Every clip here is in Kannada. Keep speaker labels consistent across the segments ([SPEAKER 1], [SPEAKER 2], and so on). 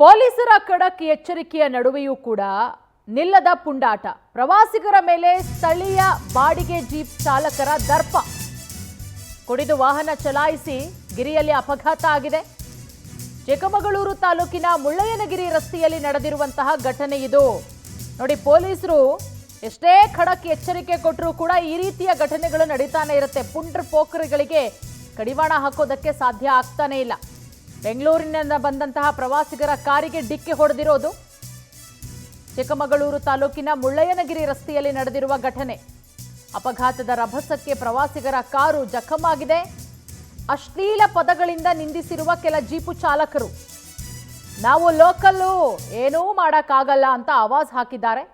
[SPEAKER 1] ಪೊಲೀಸರ ಖಡಕ್ ಎಚ್ಚರಿಕೆಯ ನಡುವೆಯೂ ಕೂಡ ನಿಲ್ಲದ ಪುಂಡಾಟ. ಪ್ರವಾಸಿಗರ ಮೇಲೆ ಸ್ಥಳೀಯ ಬಾಡಿಗೆ ಜೀಪ್ ಚಾಲಕರ ದರ್ಪ. ಕುಡಿದು ವಾಹನ ಚಲಾಯಿಸಿ ಗಿರಿಯಲ್ಲಿ ಅಪಘಾತ ಆಗಿದೆ. ಚಿಕ್ಕಮಗಳೂರು ತಾಲೂಕಿನ ಮುಳ್ಳಯ್ಯನಗಿರಿ ರಸ್ತೆಯಲ್ಲಿ ನಡೆದಿರುವಂತಹ ಘಟನೆ ಇದು. ನೋಡಿ, ಪೊಲೀಸರು ಎಷ್ಟೇ ಖಡಕ್ ಎಚ್ಚರಿಕೆ ಕೊಟ್ಟರೂ ಕೂಡ ಈ ರೀತಿಯ ಘಟನೆಗಳು ನಡೀತಾನೆ ಇರುತ್ತೆ. ಪುಂಡ್ರ ಪೋಖರಿಗಳಿಗೆ ಕಡಿವಾಣ ಹಾಕೋದಕ್ಕೆ ಸಾಧ್ಯ ಆಗ್ತಾನೆ ಇಲ್ಲ. ಬೆಂಗಳೂರಿನಿಂದ ಬಂದಂತಹ ಪ್ರವಾಸಿಗರ ಕಾರಿಗೆ ಡಿಕ್ಕಿ ಹೊಡೆದಿರೋದು ಚಿಕ್ಕಮಗಳೂರು ತಾಲೂಕಿನ ಮುಳ್ಳಯ್ಯನಗಿರಿ ರಸ್ತೆಯಲ್ಲಿ ನಡೆದಿರುವ ಘಟನೆ. ಅಪಘಾತದ ರಭಸಕ್ಕೆ ಪ್ರವಾಸಿಗರ ಕಾರು ಜಖಮಾಗಿದೆ. ಅಶ್ಲೀಲ ಪದಗಳಿಂದ ನಿಂದಿಸಿರುವ ಕೆಲ ಜೀಪು ಚಾಲಕರು ನಾವು ಲೋಕಲ್ಲು, ಏನೂ ಮಾಡೋಕ್ಕಾಗಲ್ಲ ಅಂತ ಆವಾಜ್ ಹಾಕಿದ್ದಾರೆ.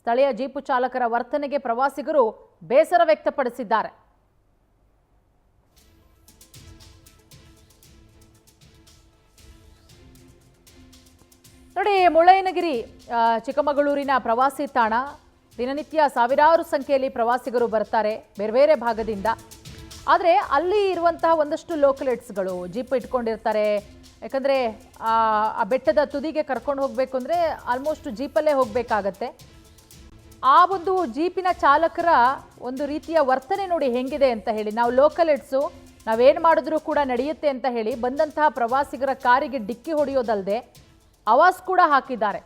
[SPEAKER 1] ಸ್ಥಳೀಯ ಜೀಪು ಚಾಲಕರ ವರ್ತನೆಗೆ ಪ್ರವಾಸಿಗರು ಬೇಸರ ವ್ಯಕ್ತಪಡಿಸಿದ್ದಾರೆ. ನೋಡಿ, ಮುಳ್ಳಯ್ಯನಗಿರಿ ಚಿಕ್ಕಮಗಳೂರಿನ ಪ್ರವಾಸಿ ತಾಣ. ದಿನನಿತ್ಯ ಸಾವಿರಾರು ಸಂಖ್ಯೆಯಲ್ಲಿ ಪ್ರವಾಸಿಗರು ಬರ್ತಾರೆ ಬೇರೆ ಬೇರೆ ಭಾಗದಿಂದ. ಆದರೆ ಅಲ್ಲಿ ಇರುವಂತಹ ಒಂದಷ್ಟು ಲೋಕಲೇಟ್ಸ್ಗಳು ಜೀಪ್ ಇಟ್ಕೊಂಡಿರ್ತಾರೆ. ಯಾಕಂದರೆ ಆ ಬೆಟ್ಟದ ತುದಿಗೆ ಕರ್ಕೊಂಡು ಹೋಗಬೇಕು ಅಂದರೆ ಆಲ್ಮೋಸ್ಟ್ ಜೀಪಲ್ಲೇ ಹೋಗಬೇಕಾಗತ್ತೆ. ಆ ಒಂದು ಜೀಪಿನ ಚಾಲಕರ ಒಂದು ರೀತಿಯ ವರ್ತನೆ ನೋಡಿ ಹೆಂಗಿದೆ ಅಂತ ಹೇಳಿ. ನಾವು ಲೋಕಲೇಟ್ಸು, ನಾವೇನು ಮಾಡಿದ್ರೂ ಕೂಡ ನಡೆಯುತ್ತೆ ಅಂತ ಹೇಳಿ ಬಂದಂತಹ ಪ್ರವಾಸಿಗರ ಕಾರಿಗೆ ಡಿಕ್ಕಿ ಹೊಡೆಯೋದಲ್ಲದೆ ಆವಾಜ್ ಕೂಡ ಹಾಕಿದ್ದಾರೆ.